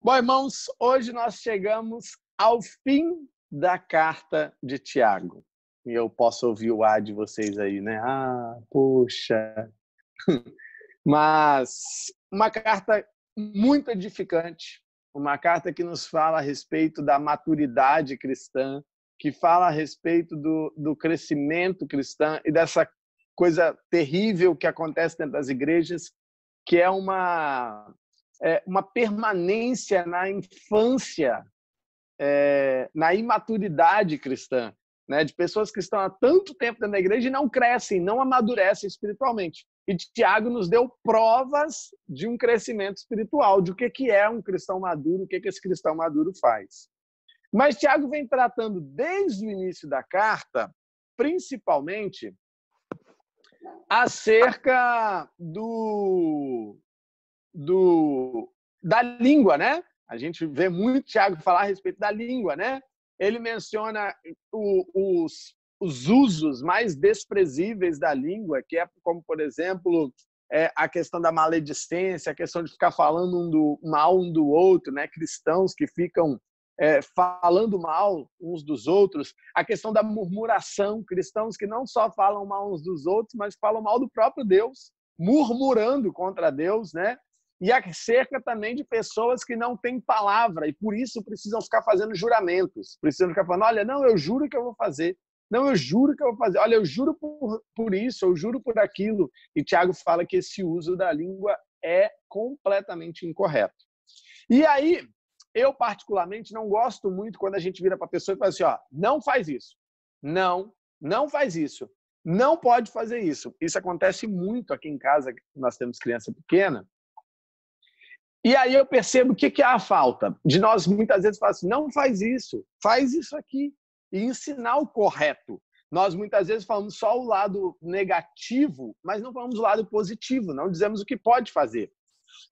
Bom, irmãos, hoje nós chegamos ao fim da carta de Tiago. E eu posso ouvir o ar de vocês aí, né? Poxa. Mas uma carta muito edificante, uma carta que nos fala a respeito da maturidade cristã, que fala a respeito do crescimento cristão e dessa coisa terrível que acontece dentro das igrejas, que é uma permanência na infância, na imaturidade cristã, né? De pessoas que estão há tanto tempo dentro da igreja e não crescem, não amadurecem espiritualmente. E Tiago nos deu provas de um crescimento espiritual, de o que é um cristão maduro, o que esse cristão maduro faz. Mas Tiago vem tratando desde o início da carta, principalmente, acerca da língua, né? A gente vê muito Tiago falar a respeito da língua, né? Ele menciona os usos mais desprezíveis da língua, que é como, por exemplo, a questão da maledicência, a questão de ficar falando mal um do outro, né? Cristãos que ficam falando mal uns dos outros, a questão da murmuração, cristãos que não só falam mal uns dos outros, mas falam mal do próprio Deus, murmurando contra Deus, né? E acerca também de pessoas que não têm palavra e por isso precisam ficar fazendo juramentos, precisam ficar falando, olha, não, eu juro que eu vou fazer, não, eu juro que eu vou fazer, olha, eu juro por isso, eu juro por aquilo. E Tiago fala que esse uso da língua é completamente incorreto. E aí, eu particularmente não gosto muito quando a gente vira para a pessoa e fala assim, não faz isso, não faz isso, não pode fazer isso. Isso acontece muito aqui em casa, nós temos criança pequena. E aí eu percebo o que é a falta de nós muitas vezes falar assim, não faz isso aqui e ensinar o correto. Nós muitas vezes falamos só o lado negativo, mas não falamos o lado positivo, não dizemos o que pode fazer.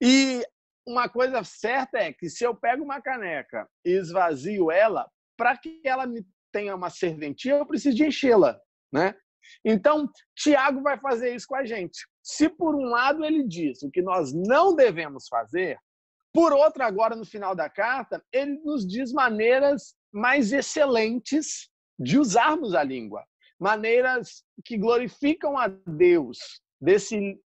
E uma coisa certa é que se eu pego uma caneca e esvazio ela, para que ela tenha uma serventia, eu preciso de enchê-la, né? Então, Tiago vai fazer isso com a gente. Se por um lado ele diz o que nós não devemos fazer, por outro, agora no final da carta, ele nos diz maneiras mais excelentes de usarmos a língua, maneiras que glorificam a Deus, desse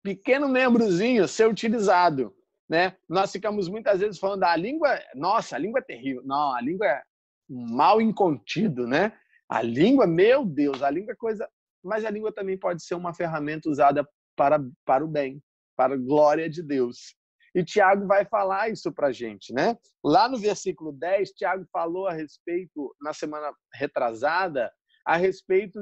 pequeno membrozinho ser utilizado, né? Nós ficamos muitas vezes falando da língua, nossa, a língua é terrível. Não, a língua é mal incontido, né? A língua, meu Deus, a língua é coisa... Mas a língua também pode ser uma ferramenta usada para o bem, para a glória de Deus. E Tiago vai falar isso para a gente, né? Lá no versículo 10, Tiago falou a respeito, na semana retrasada, a respeito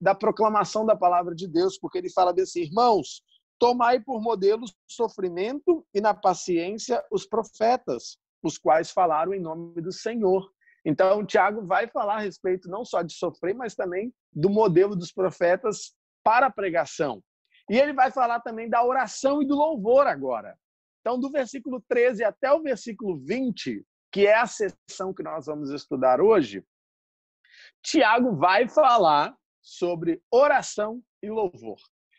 da proclamação da palavra de Deus, porque ele fala assim, irmãos, tomai por modelo o sofrimento e na paciência os profetas, os quais falaram em nome do Senhor. Então, Tiago vai falar a respeito não só de sofrer, mas também do modelo dos profetas para a pregação. E ele vai falar também da oração e do louvor agora. Então, do versículo 13 até o versículo 20, que é a sessão que nós vamos estudar hoje, Tiago vai falar sobre oração e louvor.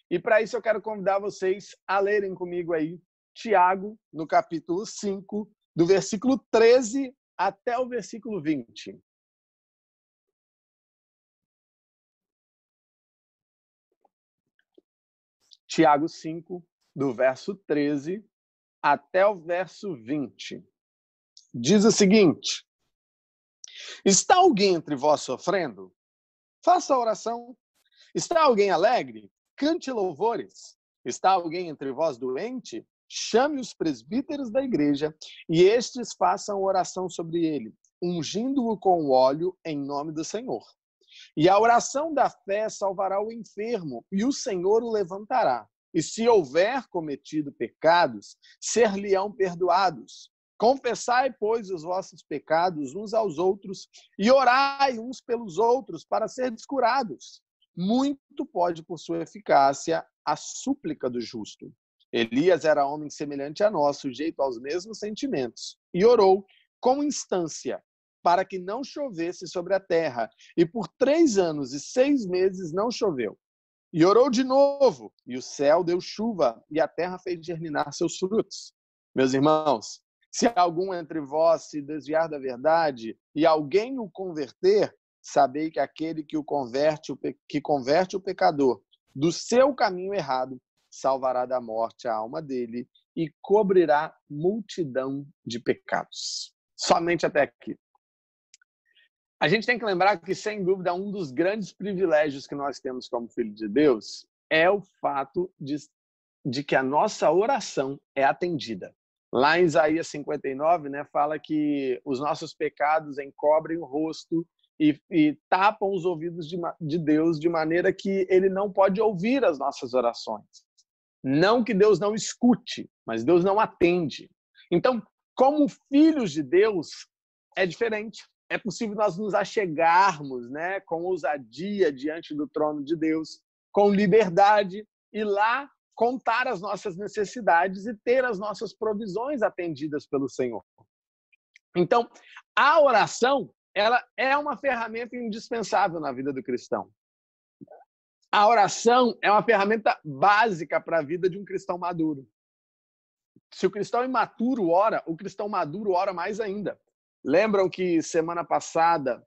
E para isso eu quero convidar vocês a lerem comigo aí Tiago, no capítulo 5, do versículo 13 até o versículo 20. Tiago 5, do verso 13 até o verso 20. Diz o seguinte: está alguém entre vós sofrendo? Faça oração. Está alguém alegre? Cante louvores. Está alguém entre vós doente? Chame os presbíteros da igreja e estes façam oração sobre ele, ungindo-o com óleo em nome do Senhor. E a oração da fé salvará o enfermo e o Senhor o levantará. E se houver cometido pecados, ser-lhe-ão perdoados. Confessai, pois, os vossos pecados uns aos outros e orai uns pelos outros para serdes curados. Muito pode, por sua eficácia, a súplica do justo. Elias era homem semelhante a nós, sujeito aos mesmos sentimentos, e orou com instância para que não chovesse sobre a terra. E por 3 anos e 6 meses não choveu. E orou de novo, e o céu deu chuva, e a terra fez germinar seus frutos. Meus irmãos, se algum entre vós se desviar da verdade e alguém o converter, sabei que aquele que converte o pecador do seu caminho errado, salvará da morte a alma dele e cobrirá multidão de pecados. Somente até aqui. A gente tem que lembrar que, sem dúvida, um dos grandes privilégios que nós temos como filhos de Deus é o fato de que a nossa oração é atendida. Lá em Isaías 59, né, fala que os nossos pecados encobrem o rosto e tapam os ouvidos de Deus de maneira que ele não pode ouvir as nossas orações. Não que Deus não escute, mas Deus não atende. Então, como filhos de Deus, é diferente. É possível nós nos achegarmos, né, com ousadia diante do trono de Deus, com liberdade, e lá contar as nossas necessidades e ter as nossas provisões atendidas pelo Senhor. Então, a oração, ela é uma ferramenta indispensável na vida do cristão. A oração é uma ferramenta básica para a vida de um cristão maduro. Se o cristão imaturo ora, o cristão maduro ora mais ainda. Lembram que semana passada,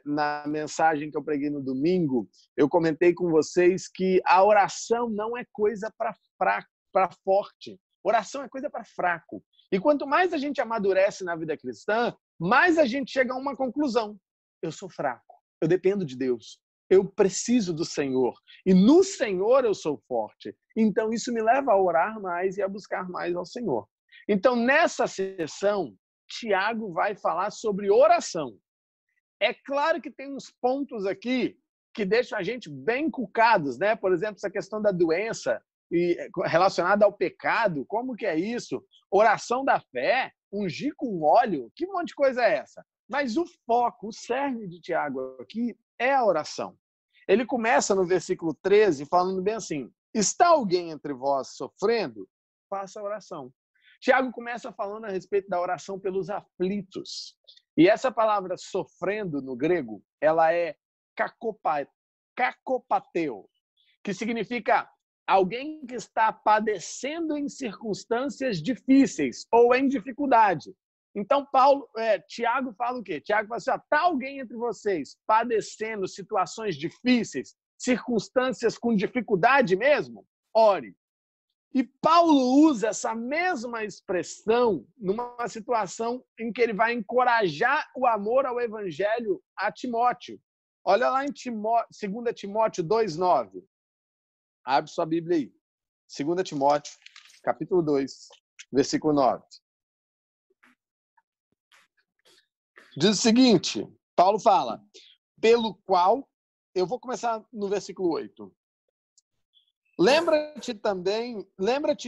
na mensagem que eu preguei no domingo, eu comentei com vocês que a oração não é coisa para forte. Oração é coisa para fraco. E quanto mais a gente amadurece na vida cristã, mais a gente chega a uma conclusão. Eu sou fraco, eu dependo de Deus. Eu preciso do Senhor. E no Senhor eu sou forte. Então, isso me leva a orar mais e a buscar mais ao Senhor. Então, nessa sessão, Tiago vai falar sobre oração. É claro que tem uns pontos aqui que deixam a gente bem encucados, né? Por exemplo, essa questão da doença relacionada ao pecado. Como que é isso? Oração da fé, ungir com óleo. Que monte de coisa é essa? Mas o foco, o cerne de Tiago aqui é a oração. Ele começa no versículo 13 falando bem assim: está alguém entre vós sofrendo? Faça oração. Tiago começa falando a respeito da oração pelos aflitos. E essa palavra sofrendo no grego, ela é kakopateo, que significa alguém que está padecendo em circunstâncias difíceis ou em dificuldade. Então, Tiago fala o quê? Tiago fala assim: está alguém entre vocês padecendo situações difíceis, circunstâncias com dificuldade mesmo? Ore. E Paulo usa essa mesma expressão numa situação em que ele vai encorajar o amor ao evangelho a Timóteo. Olha lá em 2 Timóteo 2,9. Abre sua Bíblia aí. 2 Timóteo, capítulo 2, versículo 9. Diz o seguinte, Paulo fala, pelo qual, eu vou começar no versículo 8. Lembra-te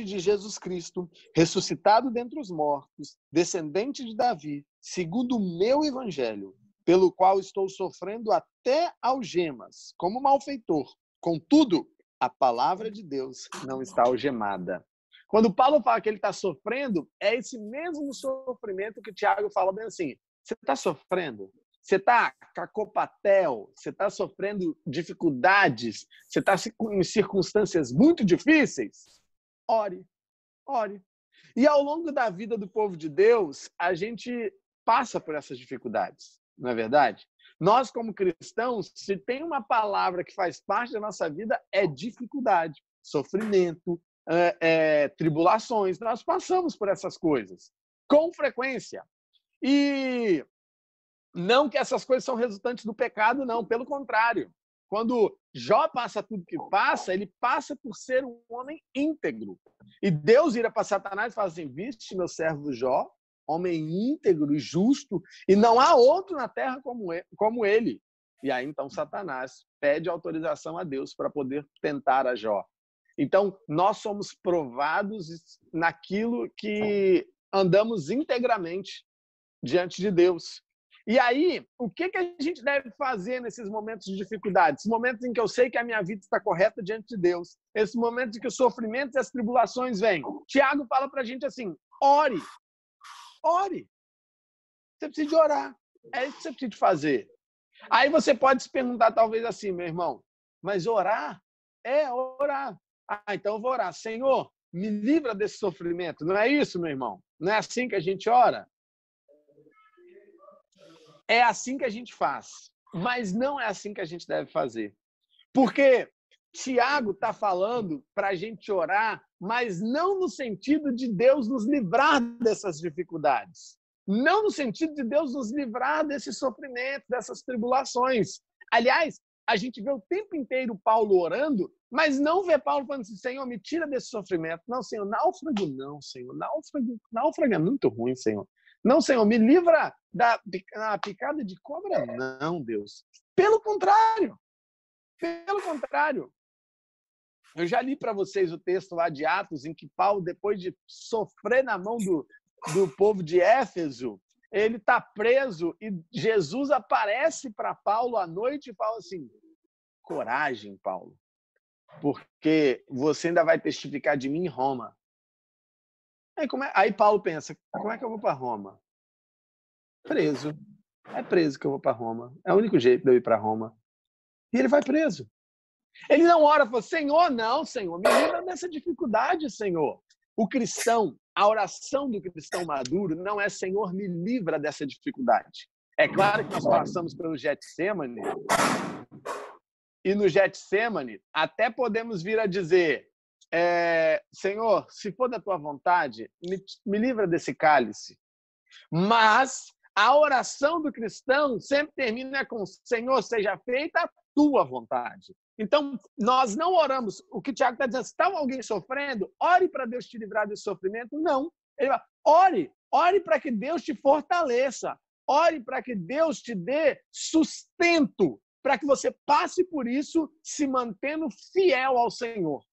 de Jesus Cristo, ressuscitado dentre os mortos, descendente de Davi, segundo o meu evangelho, pelo qual estou sofrendo até algemas, como malfeitor. Contudo, a palavra de Deus não está algemada. Quando Paulo fala que ele está sofrendo, é esse mesmo sofrimento que Tiago fala bem assim: você está sofrendo? Você está cacopatel, você está sofrendo dificuldades, você está em circunstâncias muito difíceis? Ore, ore. E ao longo da vida do povo de Deus, a gente passa por essas dificuldades, não é verdade? Nós, como cristãos, se tem uma palavra que faz parte da nossa vida, é dificuldade, sofrimento, tribulações. Nós passamos por essas coisas com frequência. E não que essas coisas são resultantes do pecado, não. Pelo contrário. Quando Jó passa tudo que passa, ele passa por ser um homem íntegro. E Deus vira para Satanás e fala assim: viste meu servo Jó, homem íntegro e justo, e não há outro na terra como ele. E aí, então, Satanás pede autorização a Deus para poder tentar a Jó. Então, nós somos provados naquilo que andamos integramente diante de Deus. E aí, o que a gente deve fazer nesses momentos de dificuldade? Esses momentos em que eu sei que a minha vida está correta diante de Deus. Esses momentos em que os sofrimentos e as tribulações vêm. Tiago fala para a gente assim: ore. Ore. Você precisa de orar. É isso que você precisa de fazer. Aí você pode se perguntar talvez assim: meu irmão, mas orar é orar. Então eu vou orar. Senhor, me livra desse sofrimento. Não é isso, meu irmão? Não é assim que a gente ora? É assim que a gente faz, mas não é assim que a gente deve fazer. Porque Tiago está falando para a gente orar, mas não no sentido de Deus nos livrar dessas dificuldades. Não no sentido de Deus nos livrar desse sofrimento, dessas tribulações. Aliás, a gente vê o tempo inteiro Paulo orando, mas não vê Paulo falando assim, Senhor, me tira desse sofrimento. Não, Senhor, náufrago não, Senhor. Náufrago é muito ruim, Senhor. Não, Senhor, me livra da picada de cobra. Não, Deus. Pelo contrário. Pelo contrário. Eu já li para vocês o texto lá de Atos, em que Paulo, depois de sofrer na mão do povo de Éfeso, ele está preso e Jesus aparece para Paulo à noite e fala assim, coragem, Paulo, porque você ainda vai testificar de mim em Roma. Aí Paulo pensa, como é que eu vou para Roma? Preso. É preso que eu vou para Roma. É o único jeito de eu ir para Roma. E ele vai preso. Ele não ora e fala, Senhor, não, Senhor, me livra dessa dificuldade, Senhor. O cristão, a oração do cristão maduro não é Senhor, me livra dessa dificuldade. É claro que nós passamos pelo Getsemane, e no Getsemane até podemos vir a dizer, Senhor, se for da tua vontade, me livra desse cálice. Mas a oração do cristão sempre termina com Senhor, seja feita a tua vontade. Então, nós não oramos. O que o Tiago está dizendo, se está alguém sofrendo, ore para Deus te livrar desse sofrimento. Não. Ele vai, ore para que Deus te fortaleça. Ore para que Deus te dê sustento, para que você passe por isso se mantendo fiel ao Senhor,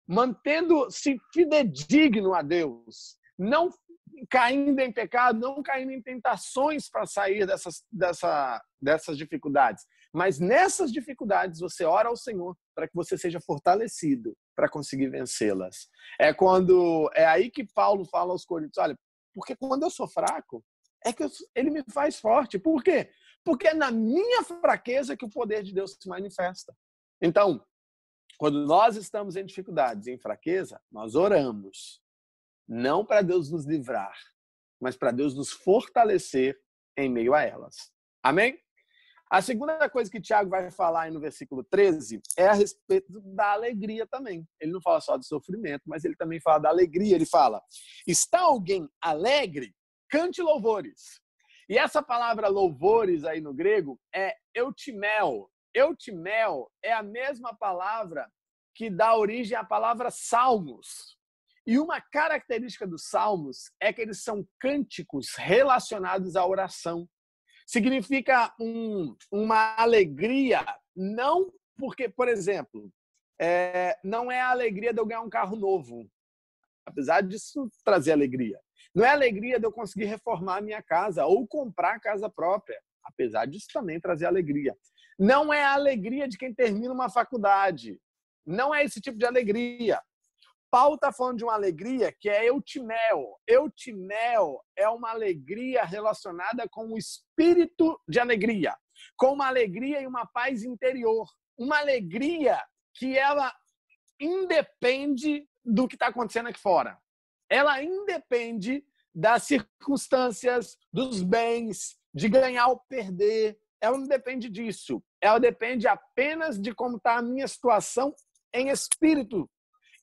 mantendo-se fidedigno a Deus, não caindo em pecado, não caindo em tentações para sair dessas dificuldades. Mas nessas dificuldades, você ora ao Senhor para que você seja fortalecido para conseguir vencê-las. É aí que Paulo fala aos Coríntios, olha, porque quando eu sou fraco, é que ele me faz forte. Por quê? Porque é na minha fraqueza que o poder de Deus se manifesta. Então, quando nós estamos em dificuldades, em fraqueza, nós oramos. Não para Deus nos livrar, mas para Deus nos fortalecer em meio a elas. Amém? A segunda coisa que Tiago vai falar aí no versículo 13 é a respeito da alegria também. Ele não fala só do sofrimento, mas ele também fala da alegria. Ele fala, está alguém alegre? Cante louvores. E essa palavra louvores aí no grego é eutimel. Eutimel é a mesma palavra que dá origem à palavra salmos. E uma característica dos salmos é que eles são cânticos relacionados à oração. Significa uma alegria, não porque, por exemplo, não é a alegria de eu ganhar um carro novo, apesar disso trazer alegria. Não é a alegria de eu conseguir reformar a minha casa ou comprar a casa própria, apesar disso também trazer alegria. Não é a alegria de quem termina uma faculdade. Não é esse tipo de alegria. Paulo está falando de uma alegria que é eutimel. Eutimel é uma alegria relacionada com o espírito de alegria, com uma alegria e uma paz interior. Uma alegria que ela independe do que está acontecendo aqui fora. Ela independe das circunstâncias, dos bens, de ganhar ou perder. Ela não depende disso. Ela depende apenas de como está a minha situação em espírito.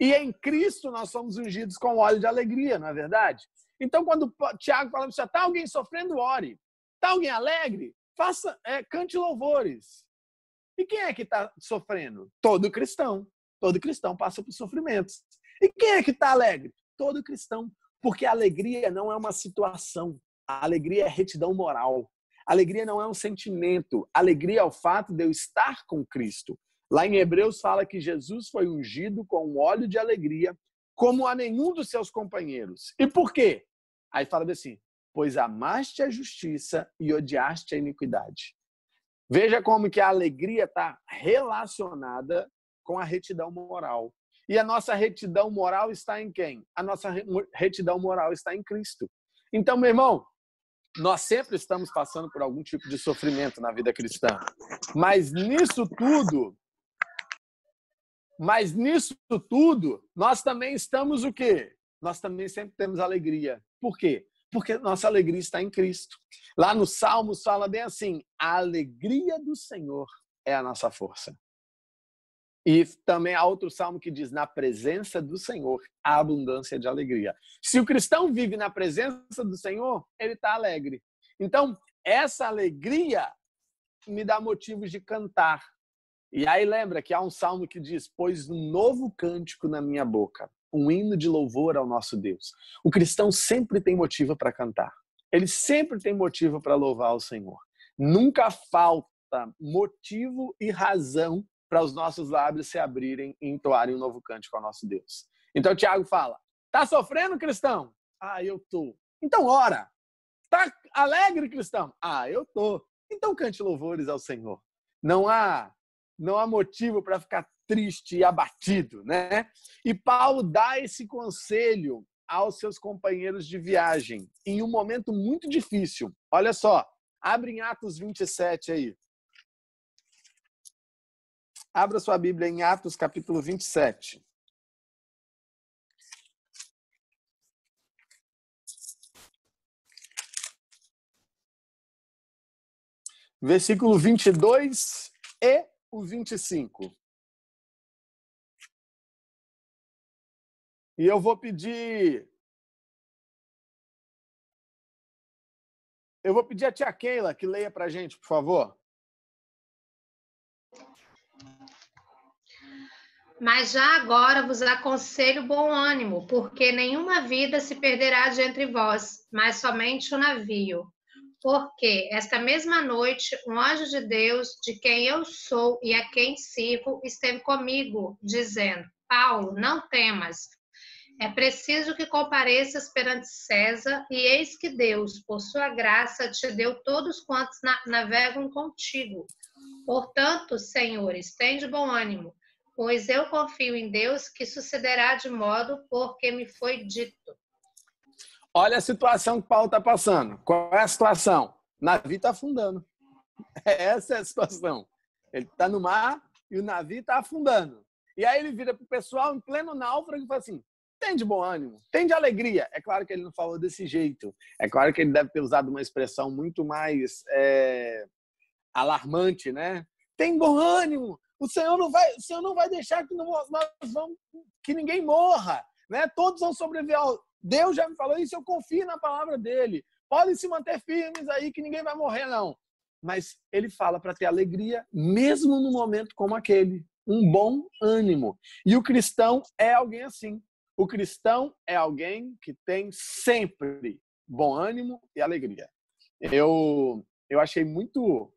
E em Cristo nós somos ungidos com óleo de alegria, não é verdade? Então, quando Tiago fala, está alguém sofrendo, ore. Está alguém alegre? Cante louvores. E quem é que está sofrendo? Todo cristão. Todo cristão passa por sofrimentos. E quem é que está alegre? Todo cristão. Porque a alegria não é uma situação. A alegria é retidão moral. A alegria não é um sentimento. A alegria é o fato de eu estar com Cristo. Lá em Hebreus fala que Jesus foi ungido com um óleo de alegria, como a nenhum dos seus companheiros. E por quê? Aí fala assim, pois amaste a justiça e odiaste a iniquidade. Veja como que a alegria está relacionada com a retidão moral. E a nossa retidão moral está em quem? A nossa retidão moral está em Cristo. Então, meu irmão, nós sempre estamos passando por algum tipo de sofrimento na vida cristã. Mas nisso tudo, Mas nisso tudo, nós também estamos o quê? Nós também sempre temos alegria. Por quê? Porque nossa alegria está em Cristo. Lá no Salmos fala bem assim, a alegria do Senhor é a nossa força. E também há outro salmo que diz, na presença do Senhor, há abundância de alegria. Se o cristão vive na presença do Senhor, ele está alegre. Então, essa alegria me dá motivos de cantar. E aí lembra que há um salmo que diz, pois um novo cântico na minha boca, um hino de louvor ao nosso Deus. O cristão sempre tem motivo para cantar. Ele sempre tem motivo para louvar o Senhor. Nunca falta motivo e razão para os nossos lábios se abrirem e entoarem um novo cântico ao nosso Deus. Então Tiago fala, tá sofrendo, cristão? Ah, eu tô. Então ora. Tá alegre, cristão? Ah, eu tô. Então cante louvores ao Senhor. Não há motivo para ficar triste e abatido, né? E Paulo dá esse conselho aos seus companheiros de viagem em um momento muito difícil. Olha só, abre em Atos 27 aí. Abra sua Bíblia em Atos capítulo 27. Versículo 22 e o 25. E eu vou pedir a tia Keila que leia para a gente, por favor. Mas já agora vos aconselho bom ânimo, porque nenhuma vida se perderá de entre vós, mas somente o navio. Porque esta mesma noite um anjo de Deus, de quem eu sou e a quem sirvo, esteve comigo, dizendo, Paulo, não temas. É preciso que compareças perante César, e eis que Deus, por sua graça, te deu todos quantos navegam contigo. Portanto, senhores, tende bom ânimo, pois eu confio em Deus que sucederá de modo porque me foi dito. Olha a situação que Paulo está passando. Qual é a situação? O navio está afundando. Essa é a situação. Ele está no mar e o navio está afundando. E aí ele vira para o pessoal em pleno náufrago e fala assim, tem de bom ânimo, tem de alegria. É claro que ele não falou desse jeito. É claro que ele deve ter usado uma expressão muito mais alarmante, né? Tem bom ânimo. O Senhor não vai deixar que ninguém morra, né? Todos vão sobreviver. Deus já me falou isso, eu confio na palavra dele. Podem se manter firmes aí que ninguém vai morrer, não. Mas ele fala para ter alegria, mesmo num momento como aquele. Um bom ânimo. E o cristão é alguém assim. O cristão é alguém que tem sempre bom ânimo e alegria. Eu achei muito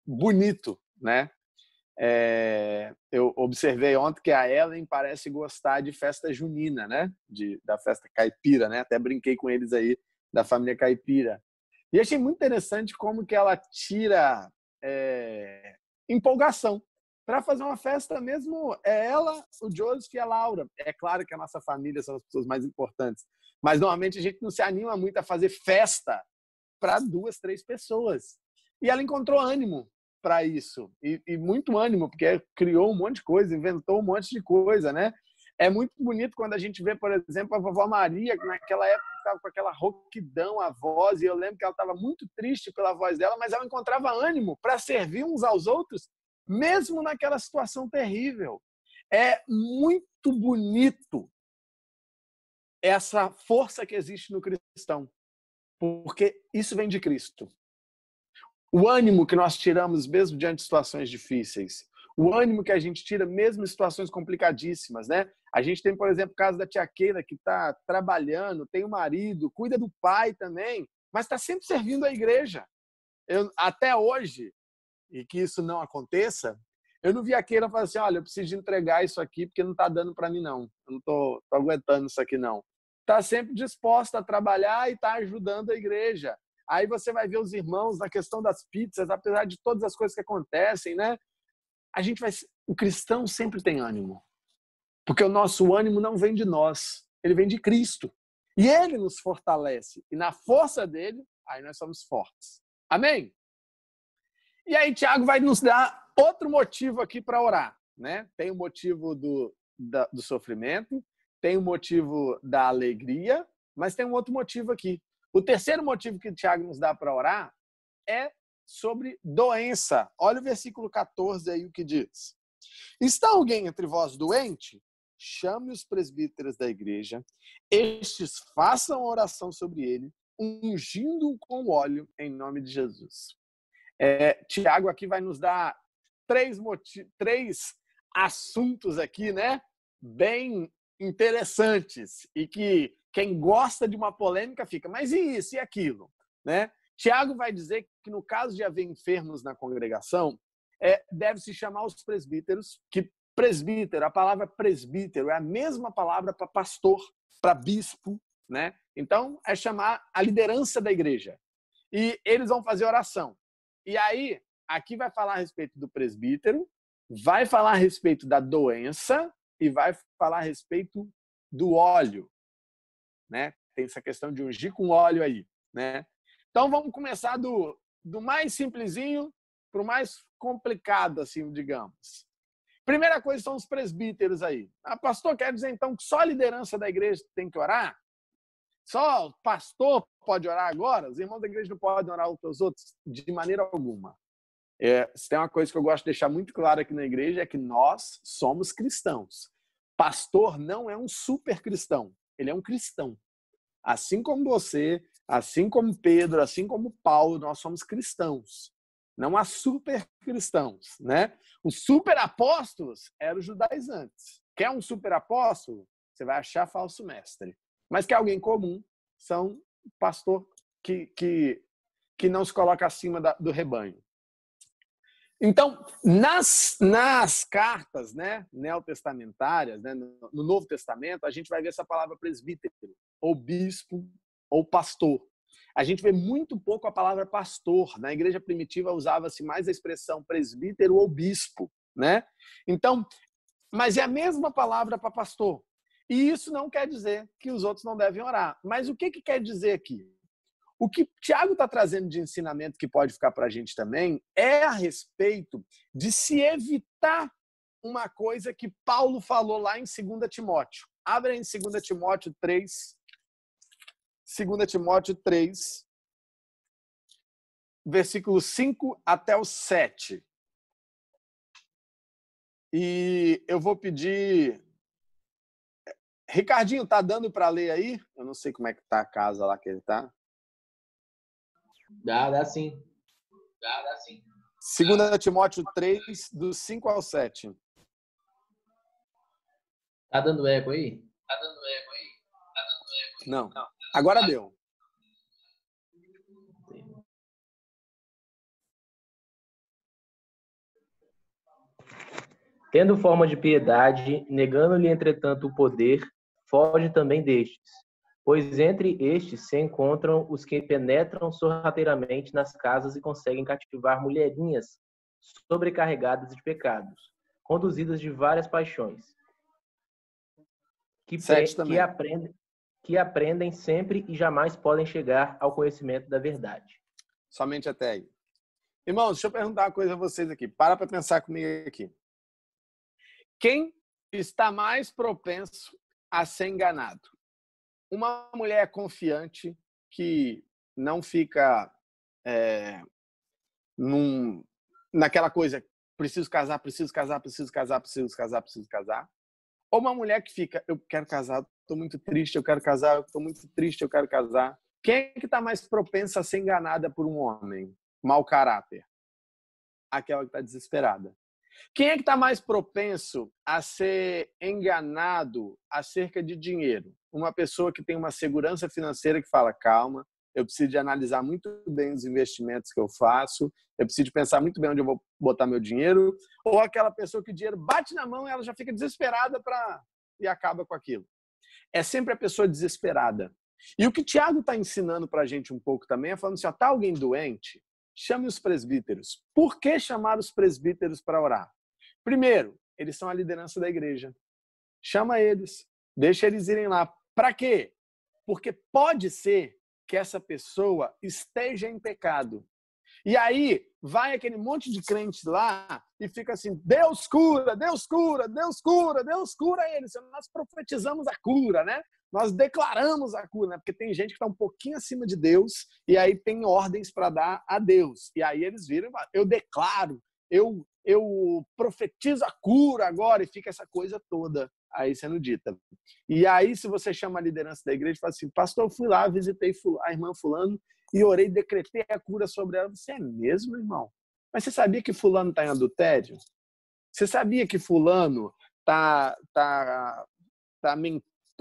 bonito, né? Eu observei ontem que a Ellen parece gostar de festa junina, né? Da festa caipira, né? Até brinquei com eles aí da família caipira. E achei muito interessante como que ela tira empolgação para fazer uma festa mesmo. Ela, o Joseph e a Laura. É claro que a nossa família são as pessoas mais importantes, mas normalmente a gente não se anima muito a fazer festa para 2, 3 pessoas. E ela encontrou ânimo para isso. E muito ânimo, porque criou um monte de coisa, inventou um monte de coisa, né? É muito bonito quando a gente vê, por exemplo, a vovó Maria, que naquela época estava com aquela rouquidão, a voz, e eu lembro que ela estava muito triste pela voz dela, mas ela encontrava ânimo para servir uns aos outros, mesmo naquela situação terrível. É muito bonito essa força que existe no cristão, porque isso vem de Cristo. O ânimo que nós tiramos mesmo diante de situações difíceis. O ânimo que a gente tira mesmo em situações complicadíssimas, né? A gente tem, por exemplo, o caso da tia Keila, que está trabalhando, tem um marido, cuida do pai também, mas está sempre servindo a igreja. Até hoje, e que isso não aconteça, eu não vi a Keila falar assim, olha, eu preciso entregar isso aqui porque não está dando para mim, não. Eu não estou aguentando isso aqui, não. Está sempre disposta a trabalhar e está ajudando a igreja. Aí você vai ver os irmãos na questão das pizzas, apesar de todas as coisas que acontecem, né? O cristão sempre tem ânimo. Porque o nosso ânimo não vem de nós, ele vem de Cristo. E ele nos fortalece. E na força dele, aí nós somos fortes. Amém? E aí Tiago vai nos dar outro motivo aqui para orar. né? Tem o motivo do sofrimento, tem o motivo da alegria, mas tem um outro motivo aqui. O terceiro motivo que o Tiago nos dá para orar é sobre doença. Olha o versículo 14 aí o que diz. Está alguém entre vós doente? Chame os presbíteros da igreja, estes façam oração sobre ele, ungindo-o com óleo em nome de Jesus. Tiago aqui vai nos dar três assuntos aqui, né? Bem interessantes e que quem gosta de uma polêmica fica, mas e isso e aquilo, né? Tiago vai dizer que no caso de haver enfermos na congregação, deve-se chamar os presbíteros, que presbítero, a palavra presbítero é a mesma palavra para pastor, para bispo, né? Então, é chamar a liderança da igreja. E eles vão fazer oração. E aí, aqui vai falar a respeito do presbítero, vai falar a respeito da doença e vai falar a respeito do óleo, né? Tem essa questão de ungir com óleo aí, né? Então, vamos começar do mais simplesinho para o mais complicado, assim, digamos. Primeira coisa são os presbíteros aí. Pastor, quer dizer, então, que só a liderança da igreja tem que orar? Só o pastor pode orar agora? Os irmãos da igreja não podem orar pelos outros? De maneira alguma. Se tem uma coisa que eu gosto de deixar muito claro aqui na igreja, é que nós somos cristãos. Pastor não é um super cristão. Ele é um cristão. Assim como você, assim como Pedro, assim como Paulo, nós somos cristãos. Não há super cristãos, né? Os super apóstolos eram os judaizantes. Quer um super apóstolo? Você vai achar falso mestre. Mas que alguém comum são pastor que não se coloca acima do rebanho. Então, nas cartas, né, neotestamentárias, né, no Novo Testamento, a gente vai ver essa palavra presbítero, ou bispo, ou pastor. A gente vê muito pouco a palavra pastor. Na igreja primitiva usava-se mais a expressão presbítero ou bispo, né? Então, mas é a mesma palavra para pastor. E isso não quer dizer que os outros não devem orar. Mas o que quer dizer aqui? O que Tiago está trazendo de ensinamento que pode ficar para a gente também é a respeito de se evitar uma coisa que Paulo falou lá em 2 Timóteo. Abre em 2 Timóteo 3. 2 Timóteo 3, versículos 5 até o 7. E eu vou pedir... Ricardinho, tá dando para ler aí? Eu não sei como é que tá a casa lá que ele tá. Dá sim. 2 Timóteo 3, do 5 ao 7. Tá dando eco aí? Não. Agora deu. Tendo forma de piedade, negando-lhe, entretanto, o poder, foge também destes. Pois entre estes se encontram os que penetram sorrateiramente nas casas e conseguem cativar mulherinhas sobrecarregadas de pecados, conduzidas de várias paixões, que aprendem sempre e jamais podem chegar ao conhecimento da verdade. Somente até aí. Irmãos, deixa eu perguntar uma coisa a vocês aqui. Para pensar comigo aqui. Quem está mais propenso a ser enganado? Uma mulher confiante que não fica naquela coisa, preciso casar. Ou uma mulher que fica, eu quero casar, estou muito triste, eu quero casar, eu estou muito triste, eu quero casar. Quem é que está mais propensa a ser enganada por um homem? Mau caráter. Aquela que está desesperada. Quem é que está mais propenso a ser enganado acerca de dinheiro? Uma pessoa que tem uma segurança financeira que fala, calma, eu preciso de analisar muito bem os investimentos que eu faço, eu preciso de pensar muito bem onde eu vou botar meu dinheiro, ou aquela pessoa que o dinheiro bate na mão e ela já fica desesperada e acaba com aquilo. É sempre a pessoa desesperada. E o que Tiago está ensinando para a gente um pouco também é falando assim, está alguém doente? Chame os presbíteros. Por que chamar os presbíteros para orar? Primeiro, eles são a liderança da igreja. Chama eles. Deixa eles irem lá. Para quê? Porque pode ser que essa pessoa esteja em pecado. E aí vai aquele monte de crente lá e fica assim, Deus cura, Deus cura, Deus cura, Deus cura eles. Nós profetizamos a cura, né? Nós declaramos a cura, né? Porque tem gente que está um pouquinho acima de Deus e aí tem ordens para dar a Deus. E aí eles viram, eu declaro, eu profetizo a cura agora, e fica essa coisa toda aí sendo dita. E aí, se você chama a liderança da igreja e fala assim, pastor, eu fui lá, visitei a irmã fulano e orei, decretei a cura sobre ela. Você é mesmo, irmão? Mas você sabia que fulano está em adultério? Você sabia que fulano está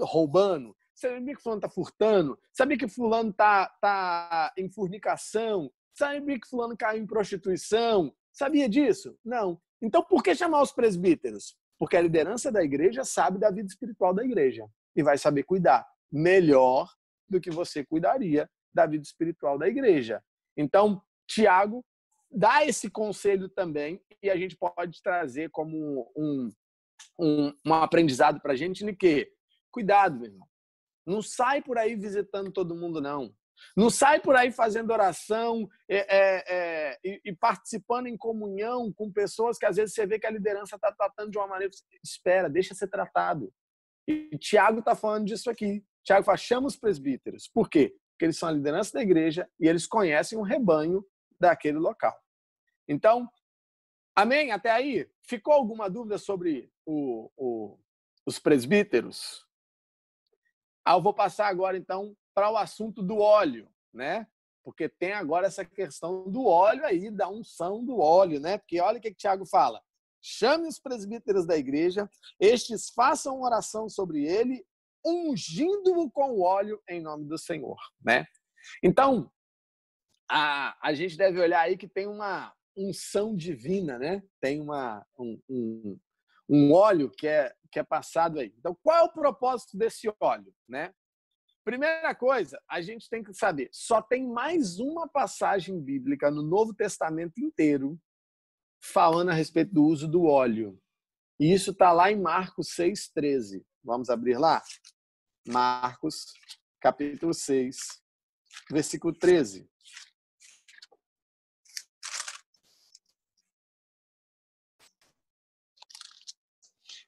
roubando? Você sabia que fulano está furtando? Sabia que fulano está em fornicação? Sabia que fulano caiu em prostituição? Sabia disso? Não. Então, por que chamar os presbíteros? Porque a liderança da igreja sabe da vida espiritual da igreja e vai saber cuidar melhor do que você cuidaria da vida espiritual da igreja. Então, Tiago dá esse conselho também e a gente pode trazer como um aprendizado para a gente de que, cuidado, meu irmão, não sai por aí visitando todo mundo, não. Não sai por aí fazendo oração e participando em comunhão com pessoas que às vezes você vê que a liderança está tratando de uma maneira... Espera, deixa ser tratado. E Tiago está falando disso aqui. Tiago fala, chama os presbíteros. Por quê? Porque eles são a liderança da igreja e eles conhecem o rebanho daquele local. Então, amém? Até aí? Ficou alguma dúvida sobre os presbíteros? Eu vou passar agora, então, para o assunto do óleo, né? Porque tem agora essa questão do óleo aí, da unção do óleo, né? Porque olha o que Tiago fala. Chame os presbíteros da igreja, estes façam oração sobre ele, ungindo-o com o óleo em nome do Senhor, né? Então, a gente deve olhar aí que tem uma unção divina, né? Tem um óleo que é passado aí. Então, qual é o propósito desse óleo, né? Primeira coisa, a gente tem que saber, só tem mais uma passagem bíblica no Novo Testamento inteiro falando a respeito do uso do óleo. E isso está lá em Marcos 6,13. Vamos abrir lá? Marcos, capítulo 6, versículo 13.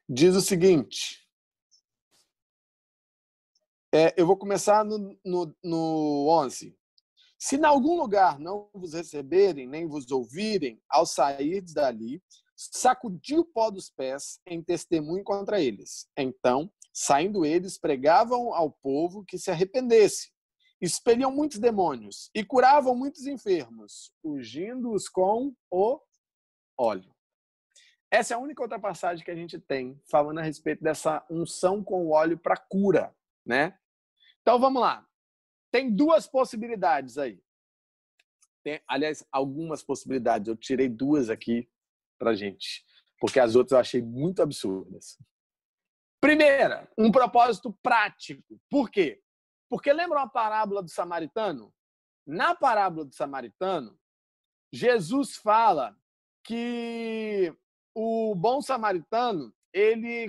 Diz o seguinte... eu vou começar no 11. Se em algum lugar não vos receberem, nem vos ouvirem, ao sairdes dali, sacudi o pó dos pés em testemunho contra eles. Então, saindo eles, pregavam ao povo que se arrependesse. Expeliam muitos demônios e curavam muitos enfermos, ungindo-os com o óleo. Essa é a única outra passagem que a gente tem falando a respeito dessa unção com o óleo para cura, né? Então, vamos lá. Tem duas possibilidades aí. Aliás, algumas possibilidades. Eu tirei duas aqui pra gente, porque as outras eu achei muito absurdas. Primeira, um propósito prático. Por quê? Porque lembra uma parábola do samaritano? Na parábola do samaritano, Jesus fala que o bom samaritano, ele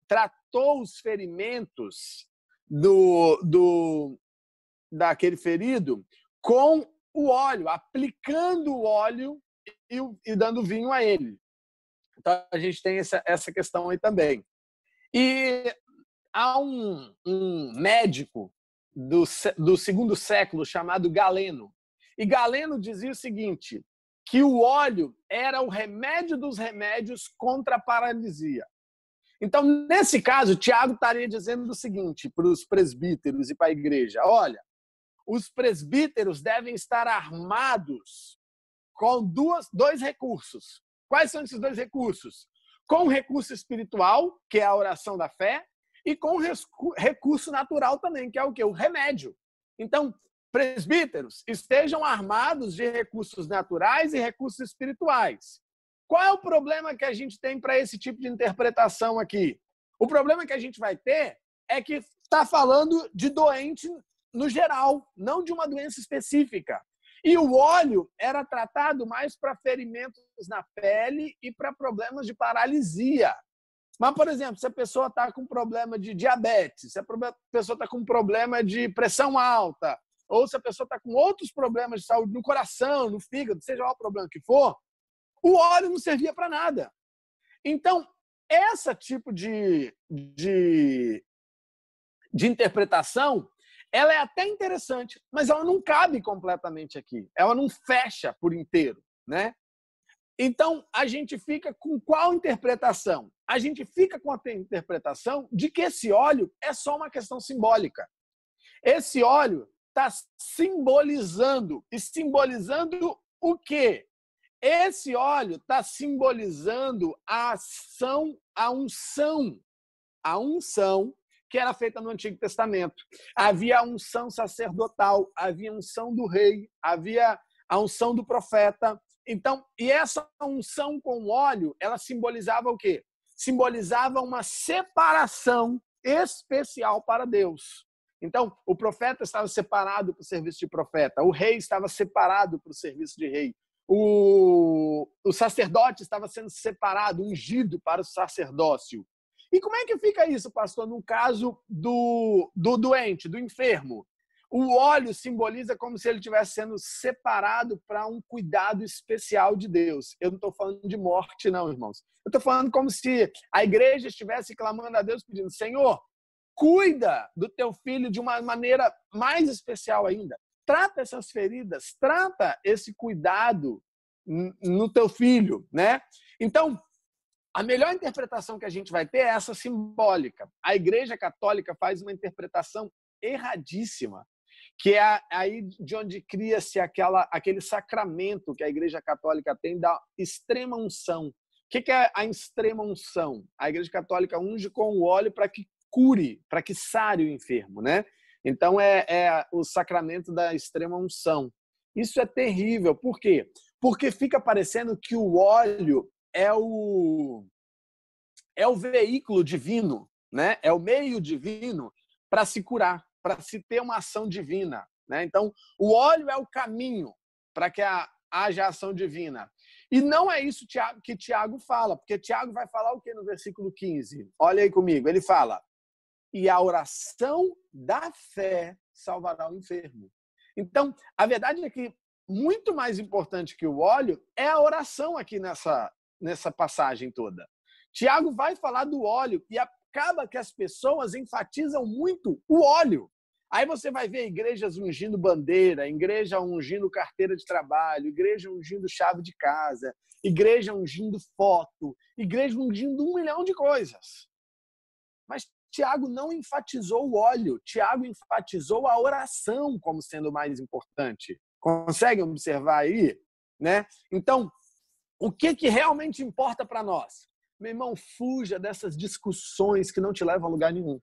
tratou os ferimentos daquele ferido com o óleo, aplicando o óleo e dando vinho a ele. Então, a gente tem essa questão aí também. E há um médico do 2º século chamado Galeno. E Galeno dizia o seguinte, que o óleo era o remédio dos remédios contra a paralisia. Então, nesse caso, Tiago estaria dizendo o seguinte para os presbíteros e para a igreja. Olha, os presbíteros devem estar armados com dois recursos. Quais são esses dois recursos? Com o recurso espiritual, que é a oração da fé, e com o recurso natural também, que é o quê? O remédio. Então, presbíteros, estejam armados de recursos naturais e recursos espirituais. Qual é o problema que a gente tem para esse tipo de interpretação aqui? O problema que a gente vai ter é que está falando de doente no geral, não de uma doença específica. E o óleo era tratado mais para ferimentos na pele e para problemas de paralisia. Mas, por exemplo, se a pessoa está com problema de diabetes, se a pessoa está com problema de pressão alta, ou se a pessoa está com outros problemas de saúde no coração, no fígado, seja lá o problema que for, o óleo não servia para nada. Então, esse tipo de interpretação, ela é até interessante, mas ela não cabe completamente aqui. Ela não fecha por inteiro, né? Então, a gente fica com qual interpretação? A gente fica com a interpretação de que esse óleo é só uma questão simbólica. Esse óleo está simbolizando. E simbolizando o quê? Esse óleo está simbolizando a ação, a unção que era feita no Antigo Testamento. Havia a unção sacerdotal, havia a unção do rei, havia a unção do profeta. Então, e essa unção com óleo, ela simbolizava o quê? Simbolizava uma separação especial para Deus. Então, o profeta estava separado para o serviço de profeta, o rei estava separado para o serviço de rei, o sacerdote estava sendo separado, ungido para o sacerdócio. E como é que fica isso, pastor, no caso do doente, do enfermo? O óleo simboliza como se ele estivesse sendo separado para um cuidado especial de Deus. Eu não estou falando de morte, não, irmãos. Eu estou falando como se a igreja estivesse clamando a Deus, pedindo: Senhor, cuida do teu filho de uma maneira mais especial ainda. Trata essas feridas, trata esse cuidado no teu filho, né? Então, a melhor interpretação que a gente vai ter é essa simbólica. A Igreja Católica faz uma interpretação erradíssima, que é aí de onde cria-se aquele sacramento que a Igreja Católica tem da extrema unção. O que é a extrema unção? A Igreja Católica unge com o óleo para que cure, para que sare o enfermo, né? Então, é o sacramento da extrema unção. Isso é terrível. Por quê? Porque fica parecendo que o óleo é o veículo divino, né? É o meio divino para se curar, para se ter uma ação divina, né? Então, o óleo é o caminho para que haja ação divina. E não é isso que Tiago fala, porque Tiago vai falar o quê no versículo 15? Olha aí comigo, ele fala: e a oração da fé salvará o enfermo. Então, a verdade é que muito mais importante que o óleo é a oração aqui nessa passagem toda. Tiago vai falar do óleo e acaba que as pessoas enfatizam muito o óleo. Aí você vai ver igrejas ungindo bandeira, igreja ungindo carteira de trabalho, igreja ungindo chave de casa, igreja ungindo foto, igreja ungindo 1 milhão de coisas. Mas Tiago não enfatizou o óleo, Tiago enfatizou a oração como sendo mais importante. Conseguem observar aí? Né? Então, o que realmente importa para nós? Meu irmão, fuja dessas discussões que não te levam a lugar nenhum.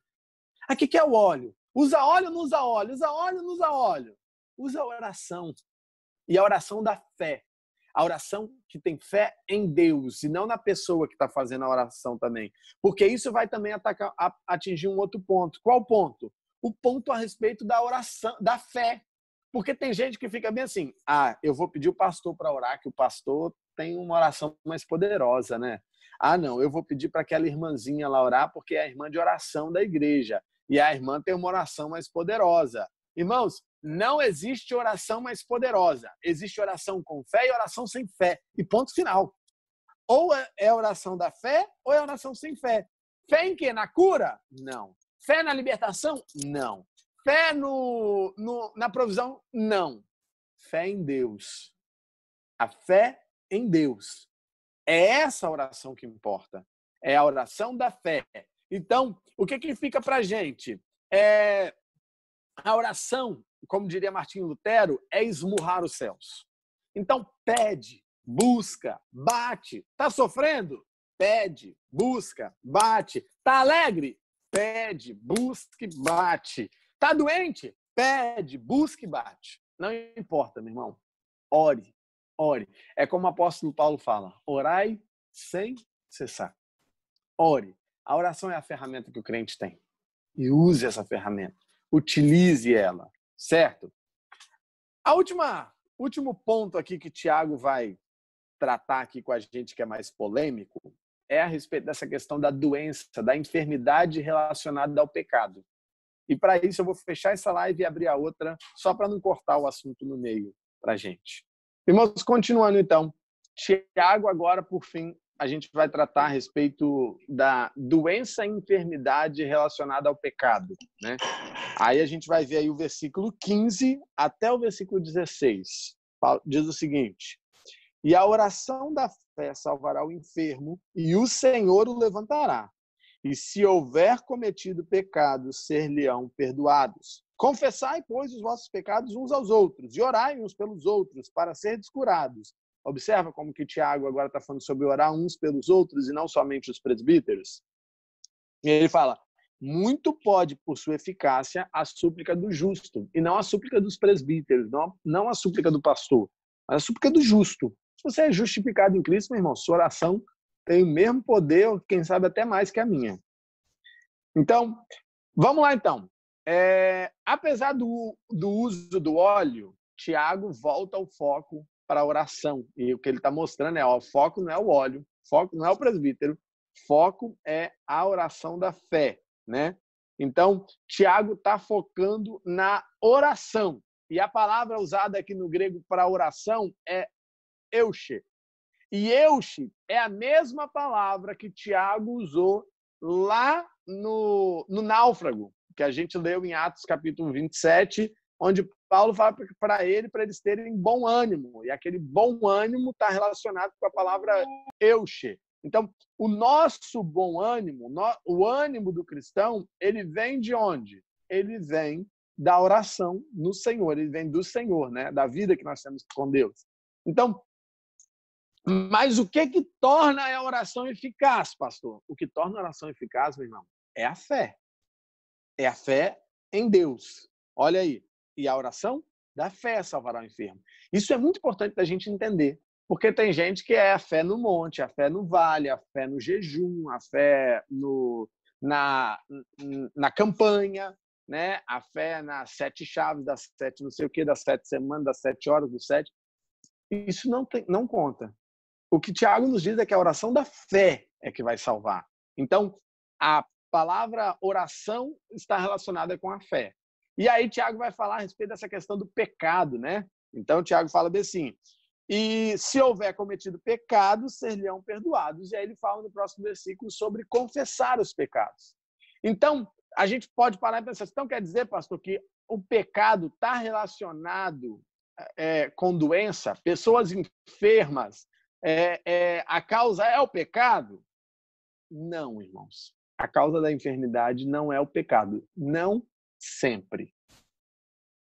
Aqui que é o óleo. Usa óleo ou não usa óleo? Usa óleo ou não usa óleo? Usa a oração. E a oração da fé. A oração que tem fé em Deus e não na pessoa que está fazendo a oração também. Porque isso vai também atingir um outro ponto. Qual ponto? O ponto a respeito da oração, da fé. Porque tem gente que fica bem assim: eu vou pedir o pastor para orar, que o pastor tem uma oração mais poderosa, né? Não, eu vou pedir para aquela irmãzinha lá orar, porque é a irmã de oração da igreja. E a irmã tem uma oração mais poderosa. Irmãos, não existe oração mais poderosa. Existe oração com fé e oração sem fé. E ponto final. Ou é oração da fé, ou é oração sem fé. Fé em quê? Na cura? Não. Fé na libertação? Não. Fé na provisão? Não. Fé em Deus. A fé em Deus. É essa oração que importa. É a oração da fé. Então, o que fica para a gente? A oração, como diria Martinho Lutero, é esmurrar os céus. Então, pede, busca, bate. Está sofrendo? Pede, busca, bate. Está alegre? Pede, busca e bate. Está doente? Pede, busca e bate. Não importa, meu irmão. Ore, ore. É como o apóstolo Paulo fala: orai sem cessar. Ore. A oração é a ferramenta que o crente tem. E use essa ferramenta. Utilize ela, certo? Último ponto aqui que Tiago vai tratar aqui com a gente, que é mais polêmico, é a respeito dessa questão da doença, da enfermidade relacionada ao pecado. E para isso eu vou fechar essa live e abrir a outra, só para não cortar o assunto no meio para a gente. Irmãos, continuando então. Tiago, agora, por fim, a gente vai tratar a respeito da doença e enfermidade relacionada ao pecado, né? Aí a gente vai ver aí o versículo 15 até o versículo 16. Diz o seguinte: e a oração da fé salvará o enfermo, e o Senhor o levantará. E se houver cometido pecados, ser-lhe-ão perdoados. Confessai, pois, os vossos pecados uns aos outros, e orai uns pelos outros, para serdes curados. Observa como que Tiago agora está falando sobre orar uns pelos outros, e não somente os presbíteros. E ele fala, muito pode, por sua eficácia, a súplica do justo, e não a súplica dos presbíteros, não a súplica do pastor, mas a súplica do justo. Se você é justificado em Cristo, meu irmão, sua oração tem o mesmo poder, quem sabe até mais que a minha. Então, vamos lá então. Apesar do uso do óleo, Tiago volta ao foco para a oração. E o que ele está mostrando o foco não é o óleo, o foco não é o presbítero, foco é a oração da fé, né? Então, Tiago está focando na oração. E a palavra usada aqui no grego para oração é euche. E euche é a mesma palavra que Tiago usou lá no náufrago, que a gente leu em Atos capítulo 27, onde Paulo fala para eles terem bom ânimo. E aquele bom ânimo está relacionado com a palavra euche. Então, o nosso bom ânimo, o ânimo do cristão, ele vem de onde? Ele vem da oração no Senhor, ele vem do Senhor, né? Da vida que nós temos com Deus. Então, mas o que torna a oração eficaz, pastor? O que torna a oração eficaz, meu irmão, é a fé. É a fé em Deus. Olha aí. E a oração da fé salvará o enfermo. Isso é muito importante da gente entender. Porque tem gente que é a fé no monte, a fé no vale, a fé no jejum, a fé na campanha, né? A fé nas 7 chaves, das 7 não sei o quê, das 7 semanas, das 7 horas, dos 7. Isso não conta. O que Tiago nos diz é que a oração da fé é que vai salvar. Então, a palavra oração está relacionada com a fé. E aí Tiago vai falar a respeito dessa questão do pecado, né? Então, Tiago fala bem assim, e se houver cometido pecados, ser-lhe-ão perdoados. E aí ele fala no próximo versículo sobre confessar os pecados. Então, a gente pode parar e pensar, então quer dizer, pastor, que o pecado está relacionado com doença? Pessoas enfermas, a causa é o pecado? Não, irmãos. A causa da enfermidade não é o pecado. Não sempre.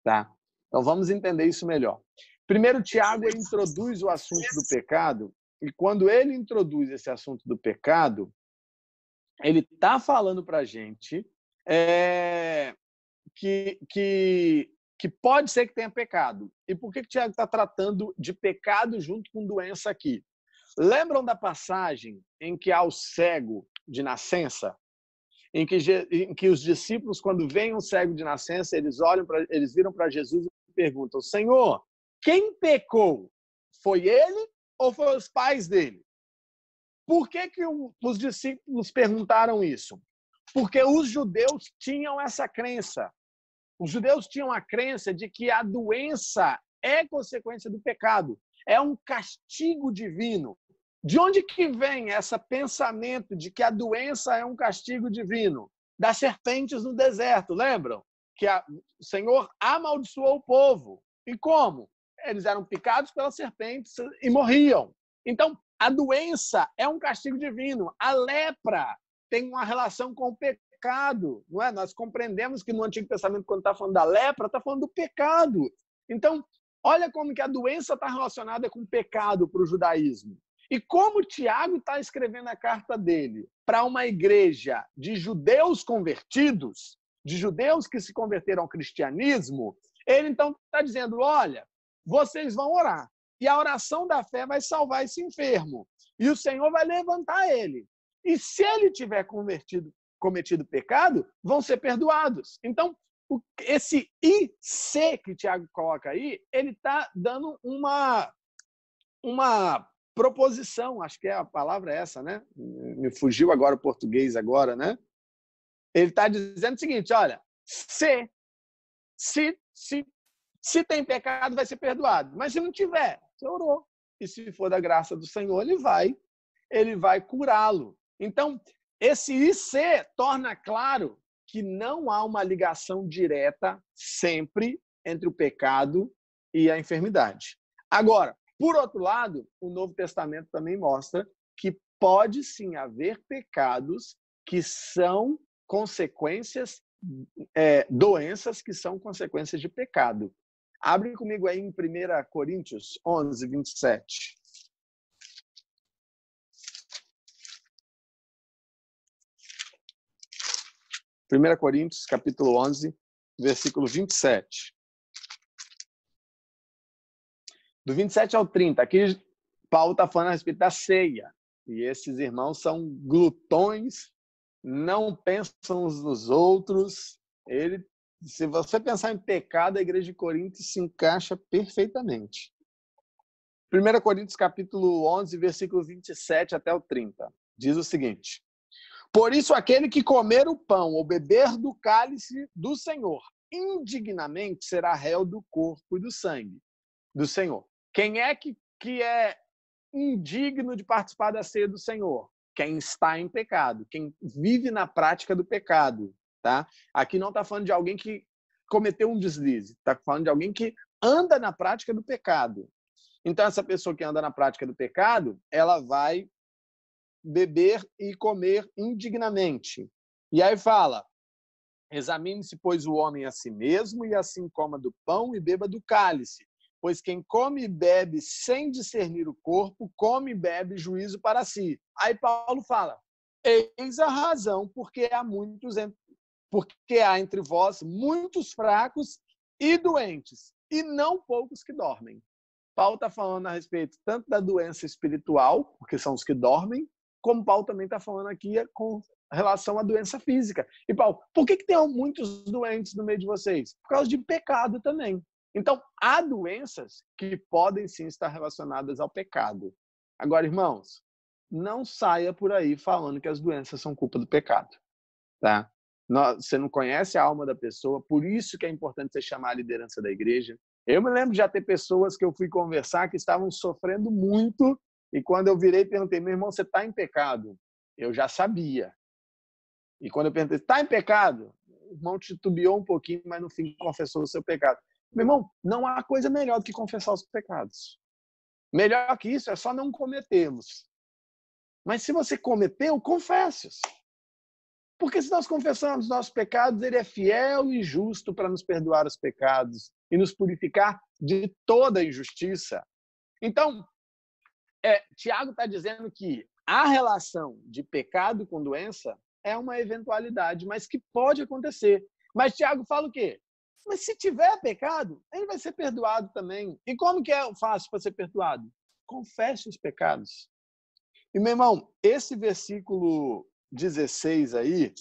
Tá? Então, vamos entender isso melhor. Primeiro, Tiago introduz o assunto do pecado, e quando ele introduz esse assunto do pecado, ele está falando para a gente que pode ser que tenha pecado. E por que Tiago está tratando de pecado junto com doença aqui? Lembram da passagem em que há o cego de nascença? Em que os discípulos, quando veem um cego de nascença, eles viram para Jesus e perguntam, Senhor, quem pecou? Foi ele ou foi os pais dele? Por que os discípulos perguntaram isso? Porque os judeus tinham essa crença. Os judeus tinham a crença de que a doença é consequência do pecado. É um castigo divino. De onde que vem esse pensamento de que a doença é um castigo divino? Das serpentes no deserto, lembram? Que o Senhor amaldiçoou o povo. E como? Eles eram picados pelas serpentes e morriam. Então, a doença é um castigo divino. A lepra tem uma relação com o pecado. Não é? Nós compreendemos que no Antigo Testamento, quando está falando da lepra, está falando do pecado. Então, olha como que a doença está relacionada com o pecado para o judaísmo. E como Tiago está escrevendo a carta dele para uma igreja de judeus convertidos, de judeus que se converteram ao cristianismo, ele então está dizendo, olha, vocês vão orar. E a oração da fé vai salvar esse enfermo. E o Senhor vai levantar ele. E se ele tiver cometido pecado, vão ser perdoados. Então, esse IC que Tiago coloca aí, ele está dando uma proposição, acho que a palavra é essa, né? Me fugiu agora o português agora, né? Ele está dizendo o seguinte, olha, Se tem pecado, vai ser perdoado. Mas se não tiver, você orou. E se for da graça do Senhor, ele vai curá-lo. Então, esse IC torna claro que não há uma ligação direta sempre entre o pecado e a enfermidade. Agora, por outro lado, o Novo Testamento também mostra que pode sim haver pecados que são consequências, doenças que são consequências de pecado. Abre comigo aí em 1 Coríntios 11, 27. 1 Coríntios, capítulo 11, versículo 27. Do 27 ao 30, aqui Paulo está falando a respeito da ceia. E esses irmãos são glutões, não pensam uns nos outros. Se você pensar em pecado, a igreja de Corinto se encaixa perfeitamente. 1 Coríntios, capítulo 11, versículo 27 até o 30. Diz o seguinte: por isso, aquele que comer o pão ou beber do cálice do Senhor indignamente será réu do corpo e do sangue do Senhor. Quem é que é indigno de participar da ceia do Senhor? Quem está em pecado, quem vive na prática do pecado. Tá? Aqui não está falando de alguém que cometeu um deslize, está falando de alguém que anda na prática do pecado. Então, essa pessoa que anda na prática do pecado, ela vai beber e comer indignamente. E aí fala: examine-se, pois, o homem a si mesmo, e assim coma do pão e beba do cálice. Pois quem come e bebe sem discernir o corpo, come e bebe juízo para si. Aí Paulo fala: eis a razão porque há entre vós muitos fracos e doentes, e não poucos que dormem. Paulo está falando a respeito tanto da doença espiritual, porque são os que dormem, como Paulo também está falando aqui com relação à doença física. E Paulo, por que tem muitos doentes no meio de vocês? Por causa de pecado também. Então, há doenças que podem sim estar relacionadas ao pecado. Agora, irmãos, não saia por aí falando que as doenças são culpa do pecado. Tá? Você não conhece a alma da pessoa, por isso que é importante você chamar a liderança da igreja. Eu me lembro de já ter pessoas que eu fui conversar que estavam sofrendo muito, e quando eu virei e perguntei: meu irmão, você está em pecado? Eu já sabia. E quando eu perguntei: está em pecado? O irmão titubeou um pouquinho, mas no fim confessou o seu pecado. Meu irmão, não há coisa melhor do que confessar os pecados. Melhor que isso é só não cometê-los. Mas se você cometeu, confesse-os. Porque se nós confessamos nossos pecados, ele é fiel e justo para nos perdoar os pecados e nos purificar de toda injustiça. Então, Tiago está dizendo que a relação de pecado com doença é uma eventualidade, mas que pode acontecer. Mas Tiago fala o quê? Mas se tiver pecado, ele vai ser perdoado também. E como que é fácil para ser perdoado? Confesse os pecados. E, meu irmão, esse versículo 16 aí,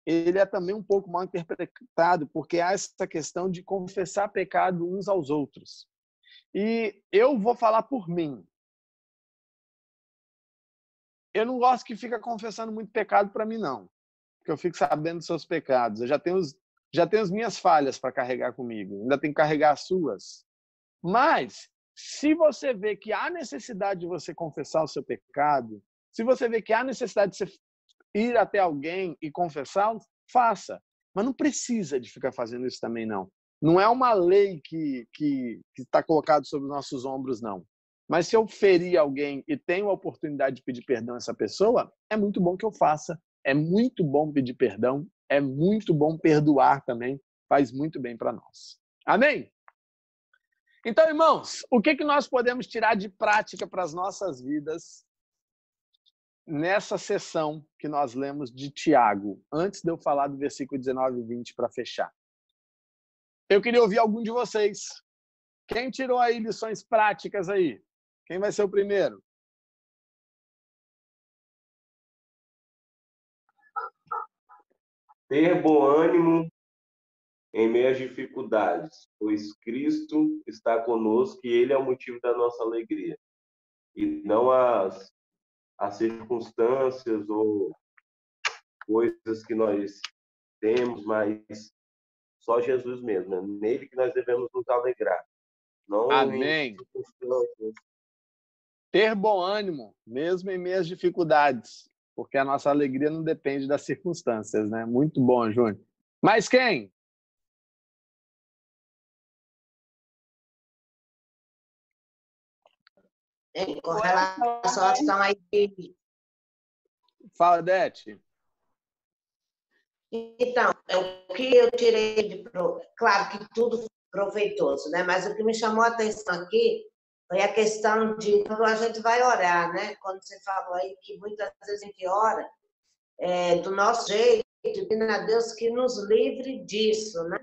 ele é também um pouco mal interpretado, porque há essa questão de confessar pecado uns aos outros. E eu vou falar por mim. Eu não gosto que fica confessando muito pecado para mim, não. Porque eu fico sabendo dos seus pecados. Eu já tenho as minhas falhas para carregar comigo. Ainda tenho que carregar as suas. Mas, se você vê que há necessidade de você confessar o seu pecado, se você vê que há necessidade de você ir até alguém e confessá-lo, faça. Mas não precisa de ficar fazendo isso também, não. Não é uma lei que está colocada sobre os nossos ombros, não. Mas se eu ferir alguém e tenho a oportunidade de pedir perdão a essa pessoa, é muito bom que eu faça. É muito bom pedir perdão. É muito bom perdoar também. Faz muito bem para nós. Amém? Então, irmãos, o que nós podemos tirar de prática para as nossas vidas nessa sessão que nós lemos de Tiago, antes de eu falar do versículo 19 e 20 para fechar? Eu queria ouvir algum de vocês. Quem tirou aí lições práticas aí? Quem vai ser o primeiro? Ter bom ânimo em meio às dificuldades, pois Cristo está conosco e Ele é o motivo da nossa alegria. E não as circunstâncias ou coisas que nós temos, mas só Jesus mesmo. É nele que nós devemos nos alegrar. Não Amém. Ter bom ânimo, mesmo em meio às dificuldades, porque a nossa alegria não depende das circunstâncias, né? Muito bom, Júnior. Mas quem? Com relação à questão aí de... Fala, Dete. Então, o que eu tirei de... Claro que tudo proveitoso, né? Mas o que me chamou a atenção aqui foi a questão de quando a gente vai orar, né? Quando você falou aí que muitas vezes a gente ora do nosso jeito, pedindo a Deus que nos livre disso, né?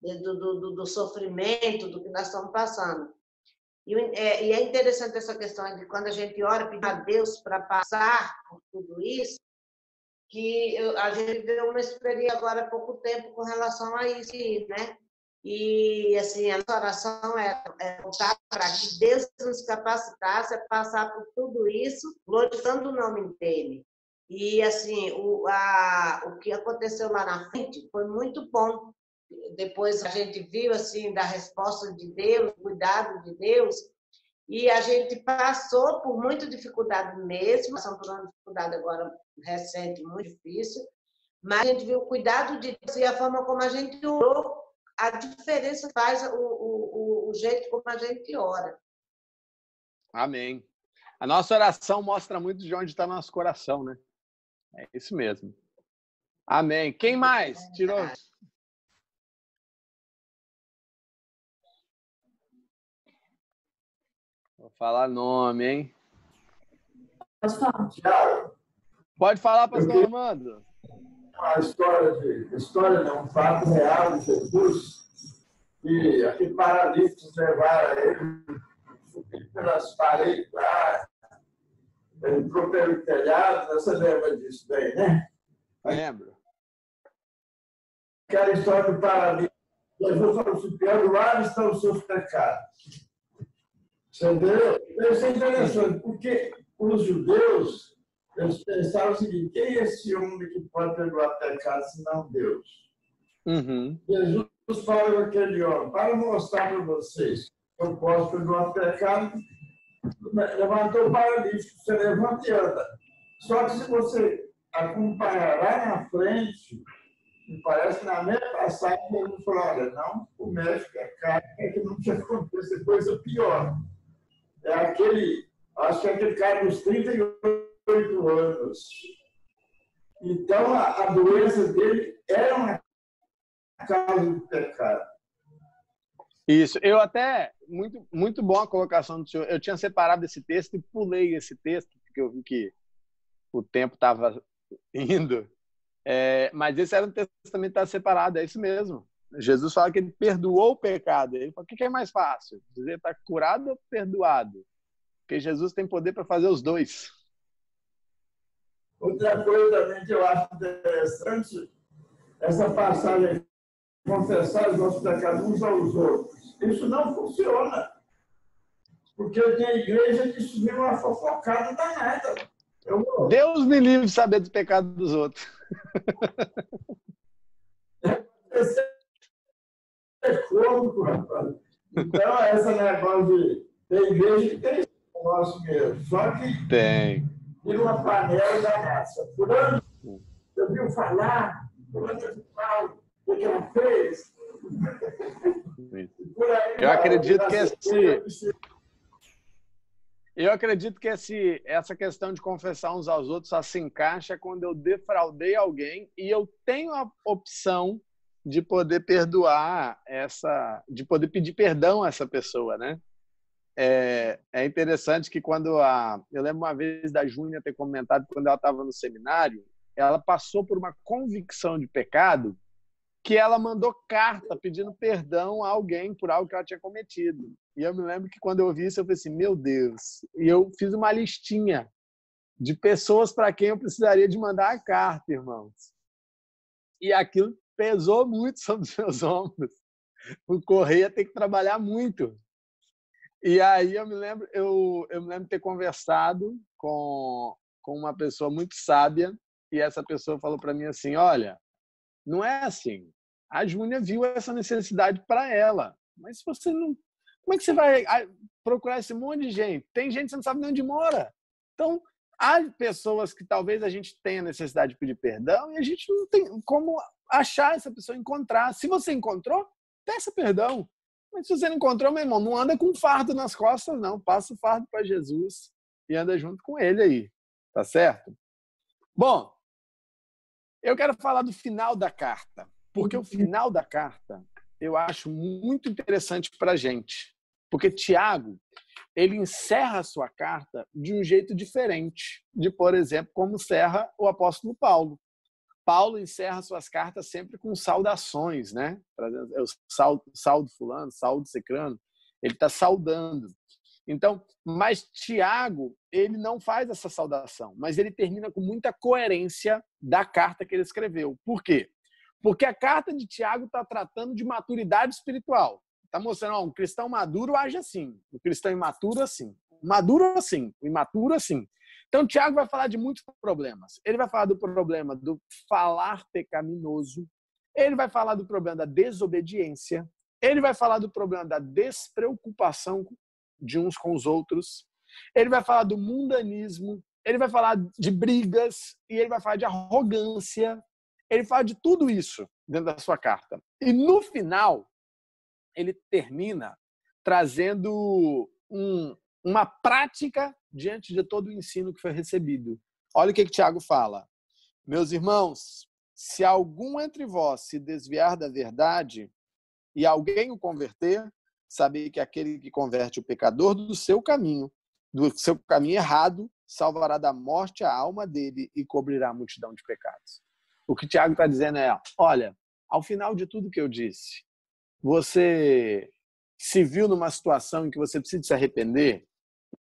Do sofrimento, do que nós estamos passando. E é interessante essa questão de quando a gente ora, pedir a Deus para passar por tudo isso, que a gente deu uma experiência agora há pouco tempo com relação a isso, né? E, assim, a nossa oração é voltar para que Deus nos capacitasse a passar por tudo isso, glorificando o nome dEle. E, assim, o que aconteceu lá na frente foi muito bom. Depois a gente viu, assim, da resposta de Deus, cuidado de Deus, e a gente passou por muita dificuldade mesmo, passamos por uma dificuldade agora recente, muito difícil, mas a gente viu o cuidado de Deus e a forma como a gente orou, a diferença faz o jeito como a gente ora. Amém. A nossa oração mostra muito de onde está nosso coração, né? É isso mesmo. Amém. Quem mais tirou? Vou falar nome, hein? Pode falar, Tiago. Pode falar, pastor Armando. História não, um fato real de Jesus, que aquele paralítico levaram ele pelas paredes lá, ele entrou pelo telhado, você lembra disso bem, né? Lembro. Aquela história do paralítico, Jesus falou assim, perdoados estão os seus pecados. Entendeu? Isso é interessante, porque os judeus, eles pensavam o seguinte, quem é esse homem que pode perdoar pecados senão Deus? Uhum. Jesus fala com aquele homem, para mostrar para vocês que eu posso perdoar pecado, levantou o paralítico, você levanta e anda. Só que se você acompanhar lá na frente, me parece que na minha passagem ele falou, olha, não comece pecado, é que não te aconteça coisa pior. É acho que é aquele cara dos 38 anos. Então, a doença dele era uma causa do pecado. Isso. Eu até, muito boa a colocação do senhor. Eu tinha separado esse texto e pulei esse texto, porque eu vi que o tempo estava indo. Mas esse era um texto que também está separado, é isso mesmo. Jesus fala que ele perdoou o pecado. Ele fala, o que é mais fácil? Dizer está curado ou perdoado? Porque Jesus tem poder para fazer os dois. Outra coisa também que eu acho interessante, essa passagem de confessar os nossos pecados uns aos outros. Isso não funciona. Porque tem a igreja que subiu uma fofocada danada. Deus me livre de saber dos pecados dos outros. É cômico, rapaz. Então, esse negócio de... Tem igreja que tem o nosso mesmo. Só que tem. Vira uma panela da massa. Fulano, você viu falar? Fulano de tal, o que ela fez? Eu acredito que essa questão de confessar uns aos outros só se encaixa quando eu defraudei alguém e eu tenho a opção de poder perdoar de poder pedir perdão a essa pessoa, né? É interessante que eu lembro uma vez da Júnia ter comentado quando ela estava no seminário, ela passou por uma convicção de pecado que ela mandou carta pedindo perdão a alguém por algo que ela tinha cometido. E eu me lembro que quando eu ouvi isso, eu falei assim, meu Deus. E eu fiz uma listinha de pessoas para quem eu precisaria de mandar a carta, irmãos. E aquilo pesou muito sobre os meus ombros. O Correia tem que trabalhar muito. E aí eu me lembro de ter conversado com uma pessoa muito sábia e essa pessoa falou para mim assim, olha, não é assim. A Júnia viu essa necessidade para ela. Mas se você não... Como é que você vai procurar esse monte de gente? Tem gente que você não sabe nem onde mora. Então, há pessoas que talvez a gente tenha necessidade de pedir perdão e a gente não tem como achar essa pessoa, encontrar. Se você encontrou, peça perdão. Mas se você não encontrou, meu irmão, não anda com fardo nas costas, não. Passa o fardo para Jesus e anda junto com ele aí. Tá certo? Bom, eu quero falar do final da carta. Porque o final da carta eu acho muito interessante para a gente. Porque Tiago, ele encerra a sua carta de um jeito diferente de, por exemplo, como encerra o apóstolo Paulo. Paulo encerra suas cartas sempre com saudações, né? Saldo fulano, saldo cicrano. Ele está saudando. Então, mas Tiago, ele não faz essa saudação, mas ele termina com muita coerência da carta que ele escreveu. Por quê? Porque a carta de Tiago está tratando de maturidade espiritual. Está mostrando, ó, um cristão maduro age assim, um cristão imaturo assim, maduro assim, o imaturo assim. Então, Tiago vai falar de muitos problemas. Ele vai falar do problema do falar pecaminoso, ele vai falar do problema da desobediência, ele vai falar do problema da despreocupação de uns com os outros, ele vai falar do mundanismo, ele vai falar de brigas e ele vai falar de arrogância. Ele fala de tudo isso dentro da sua carta. E no final, ele termina trazendo uma prática diante de todo o ensino que foi recebido. Olha o que Tiago fala. Meus irmãos, se algum entre vós se desviar da verdade e alguém o converter, sabei que aquele que converte o pecador do seu caminho errado, salvará da morte a alma dele e cobrirá a multidão de pecados. O que Tiago está dizendo é, olha, ao final de tudo que eu disse, você se viu numa situação em que você precisa se arrepender,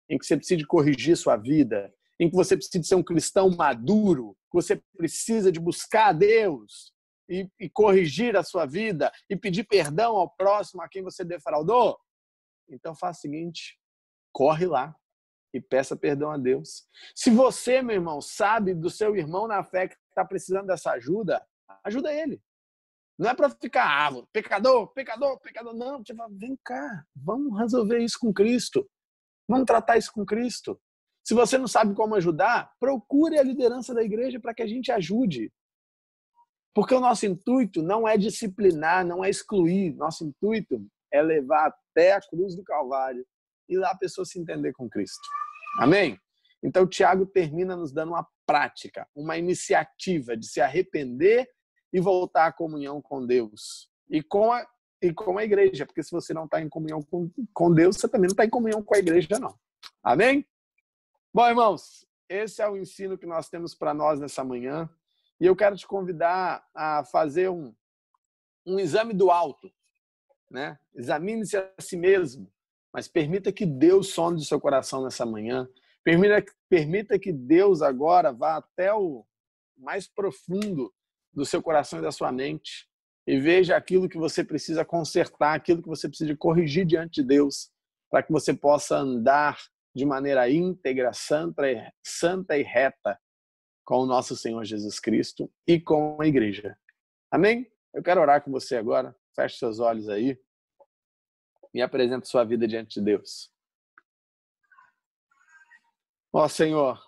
em que você precisa corrigir sua vida, em que você precisa ser um cristão maduro, que você precisa de buscar a Deus e corrigir a sua vida e pedir perdão ao próximo a quem você defraudou, então faça o seguinte, corre lá e peça perdão a Deus. Se você, meu irmão, sabe do seu irmão na fé que está precisando dessa ajuda, ajuda ele. Não é para ficar pecador, pecador, pecador. Não, tipo, vem cá, vamos resolver isso com Cristo. Vamos tratar isso com Cristo. Se você não sabe como ajudar, procure a liderança da igreja para que a gente ajude. Porque o nosso intuito não é disciplinar, não é excluir. Nosso intuito é levar até a cruz do Calvário e lá a pessoa se entender com Cristo. Amém? Então, Tiago termina nos dando uma prática, uma iniciativa de se arrepender e voltar à comunhão com Deus e com a igreja, porque se você não está em comunhão com Deus, você também não está em comunhão com a igreja, não. Amém? Bom, irmãos, esse é o ensino que nós temos para nós nessa manhã e eu quero te convidar a fazer um exame do alto, né? Examine-se a si mesmo, mas permita que Deus sonde o seu coração nessa manhã. Permita que Deus agora vá até o mais profundo do seu coração e da sua mente e veja aquilo que você precisa consertar, aquilo que você precisa corrigir diante de Deus, para que você possa andar de maneira íntegra, santa e reta com o nosso Senhor Jesus Cristo e com a igreja. Amém? Eu quero orar com você agora. Feche seus olhos aí e apresente sua vida diante de Deus. Ó Senhor,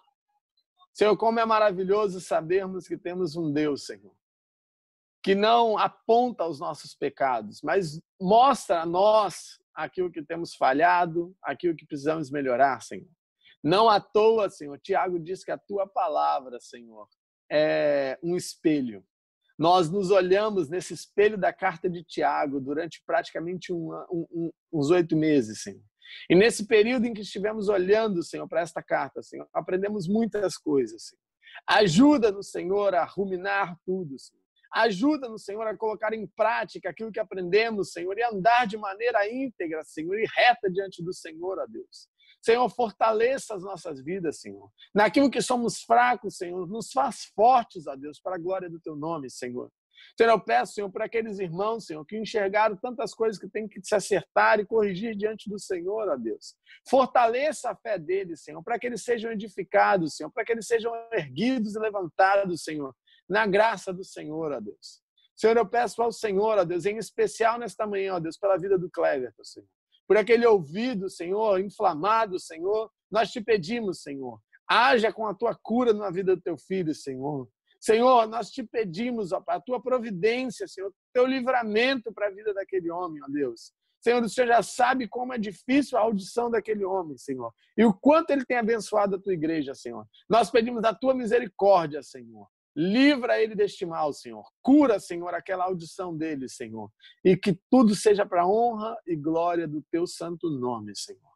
como é maravilhoso sabermos que temos um Deus, Senhor, que não aponta os nossos pecados, mas mostra a nós aquilo que temos falhado, aquilo que precisamos melhorar, Senhor. Não à toa, Senhor, Tiago diz que a Tua palavra, Senhor, é um espelho. Nós nos olhamos nesse espelho da carta de Tiago durante praticamente uns 8 meses, Senhor. E nesse período em que estivemos olhando, Senhor, para esta carta, Senhor, aprendemos muitas coisas, Senhor. Ajuda-nos, Senhor, a ruminar tudo, Senhor. Ajuda-nos, Senhor, a colocar em prática aquilo que aprendemos, Senhor, e andar de maneira íntegra, Senhor, e reta diante do Senhor, ó Deus. Senhor, fortaleça as nossas vidas, Senhor. Naquilo que somos fracos, Senhor, nos faz fortes, ó Deus, para a glória do Teu nome, Senhor. Senhor, eu peço, Senhor, para aqueles irmãos, Senhor, que enxergaram tantas coisas que têm que se acertar e corrigir diante do Senhor, ó Deus. Fortaleça a fé deles, Senhor, para que eles sejam edificados, Senhor, para que eles sejam erguidos e levantados, Senhor, na graça do Senhor, ó Deus. Senhor, eu peço ao Senhor, ó Deus, em especial nesta manhã, ó Deus, pela vida do Cleverton, Senhor. Por aquele ouvido, Senhor, inflamado, Senhor, nós te pedimos, Senhor, haja com a tua cura na vida do teu filho, Senhor. Senhor, nós te pedimos, ó Pai, a tua providência, Senhor, o teu livramento para a vida daquele homem, ó Deus. Senhor, o Senhor já sabe como é difícil a audição daquele homem, Senhor. E o quanto ele tem abençoado a tua igreja, Senhor. Nós pedimos a tua misericórdia, Senhor. Livra ele deste mal, Senhor. Cura, Senhor, aquela audição dele, Senhor. E que tudo seja para a honra e glória do teu santo nome, Senhor.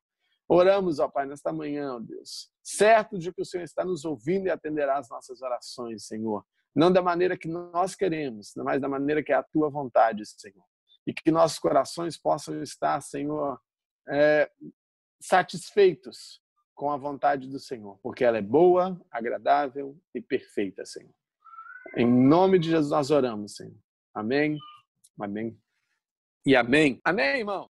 Oramos, ó Pai, nesta manhã, ó Deus. Certo de que o Senhor está nos ouvindo e atenderá as nossas orações, Senhor. Não da maneira que nós queremos, mas da maneira que é a tua vontade, Senhor. E que nossos corações possam estar, Senhor, satisfeitos com a vontade do Senhor, porque ela é boa, agradável e perfeita, Senhor. Em nome de Jesus nós oramos, Senhor. Amém, amém e amém. Amém, irmão?